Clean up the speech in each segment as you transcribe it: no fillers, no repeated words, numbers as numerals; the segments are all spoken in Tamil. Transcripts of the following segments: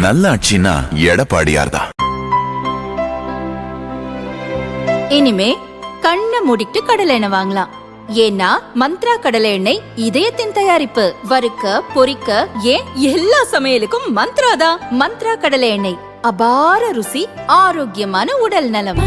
நல்லாட்சினா எடப்பாடியார்தான். இனிமே கண்ணை மூடிட்டு கடலை எண்ணெய் வாங்கலாம். ஏன்னா மந்த்ரா கடலை எண்ணெய் இதயத்தின் தயாரிப்பு. வறுக்க பொரிக்க ஏன் எல்லா சமையலுக்கும் மந்த்ரா தான். மந்த்ரா கடலை எண்ணெய், அபார ருசி, ஆரோக்கியமான உடல் நலம்.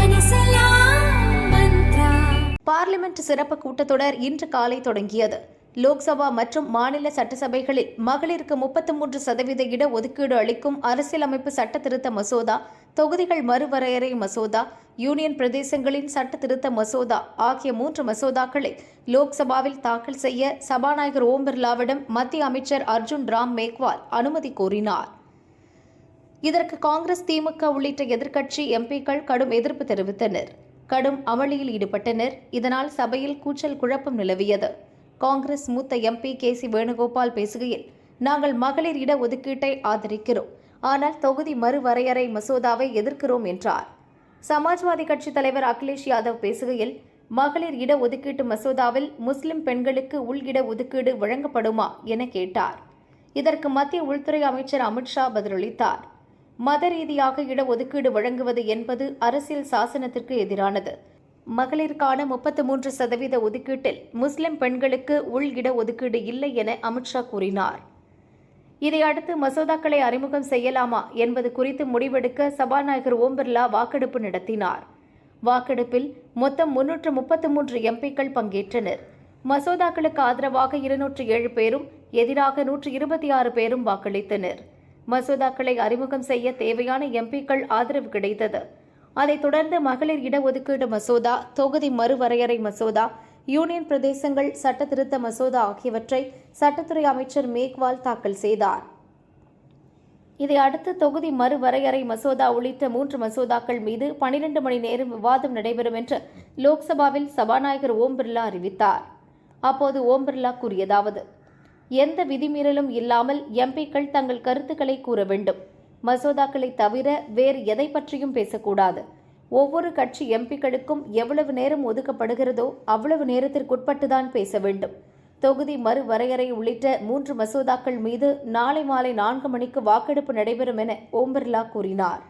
பார்லிமெண்ட் சிறப்பு கூட்டத்தொடர் இன்று காலை தொடங்கியது. லோக்சபா மற்றும் மாநில சட்டசபைகளில் மகளிருக்கு 33% இட ஒதுக்கீடு அளிக்கும் அரசியலமைப்பு சட்ட திருத்த மசோதா, தொகுதிகள் மறுவரையறை மசோதா, யூனியன் பிரதேசங்களின் சட்ட திருத்த மசோதா ஆகிய 3 மசோதாக்களை லோக்சபாவில் தாக்கல் செய்ய சபாநாயகர் ஓம் பிர்லாவிடம் மத்திய அமைச்சர் அர்ஜுன் ராம் மேக்வால் அனுமதி கோரினார். இதற்கு காங்கிரஸ், திமுக உள்ளிட்ட எதிர்க்கட்சி எம்பிக்கள் கடும் எதிர்ப்பு தெரிவித்தனர். கடும் அமளியில் ஈடுபட்டனர். இதனால் சபையில் கூச்சல் குழப்பம் நிலவியது. காங்கிரஸ் மூத்த எம்பி KC வேணுகோபால் பேசுகையில், நாங்கள் மகளிர் இட ஒதுக்கீட்டை ஆதரிக்கிறோம், ஆனால் தொகுதி மறுவரையறை மசோதாவை எதிர்க்கிறோம் என்றார். சமாஜ்வாதி கட்சி தலைவர் அகிலேஷ் யாதவ் பேசுகையில், மகளிர் இட ஒதுக்கீட்டு மசோதாவில் முஸ்லிம் பெண்களுக்கு உள் இட ஒதுக்கீடு வழங்கப்படுமா என கேட்டார். இதற்கு மத்திய உள்துறை அமைச்சர் அமித்ஷா பதிலளித்தார். மத ரீதியாக இட ஒதுக்கீடு வழங்குவது என்பது அரசியல் சாசனத்திற்கு எதிரானது. மகளிருக்கான 33% ஒதுக்கீட்டில் முஸ்லிம் பெண்களுக்கு உள் இட ஒதுக்கீடு இல்லை என அமித்ஷா கூறினார். இதையடுத்து மசோதாக்களை அறிமுகம் செய்யலாமா என்பது குறித்து முடிவெடுக்க சபாநாயகர் ஓம் பிர்லா வாக்கெடுப்பு நடத்தினார். வாக்கெடுப்பில் மொத்தம் 333 எம்பிக்கள் பங்கேற்றனர். மசோதாக்களுக்கு ஆதரவாக 207 பேரும் எதிராக 126 பேரும் வாக்களித்தனர். மசோதாக்களை அறிமுகம் செய்ய தேவையான எம்பிக்கள் ஆதரவு கிடைத்தது. அதைத் தொடர்ந்து மகளிர் இடஒதுக்கீடு மசோதா, தொகுதி மறுவரையறை மசோதா, யூனியன் பிரதேசங்கள் சட்ட திருத்த மசோதா ஆகியவற்றை சட்டத்துறை அமைச்சர் மேக்வால் தாக்கல் செய்தார். இதையடுத்து தொகுதி மறுவரையறை மசோதா உள்ளிட்ட 3 மசோதாக்கள் மீது 12 மணி நேரம் விவாதம் நடைபெறும் என்று லோக்சபாவில் சபாநாயகர் ஓம் பிர்லா அறிவித்தார். அப்போது ஓம் பிர்லா கூறியதாவது, எந்த விதிமீறலும் இல்லாமல் எம்பிக்கள் தங்கள் கருத்துக்களை கூற வேண்டும். மசோதாக்களை தவிர வேறு எதை பற்றியும் பேசக்கூடாது. ஒவ்வொரு கட்சி எம்பிக்களுக்கும் எவ்வளவு நேரம் ஒதுக்கப்படுகிறதோ அவ்வளவு நேரத்திற்குட்பட்டுதான் பேச வேண்டும். தொகுதி மறுவரையறை உள்ளிட்ட 3 மசோதாக்கள் மீது நாளை மாலை 4 மணிக்கு வாக்கெடுப்பு நடைபெறும் என ஓம் பிர்லா கூறினார்.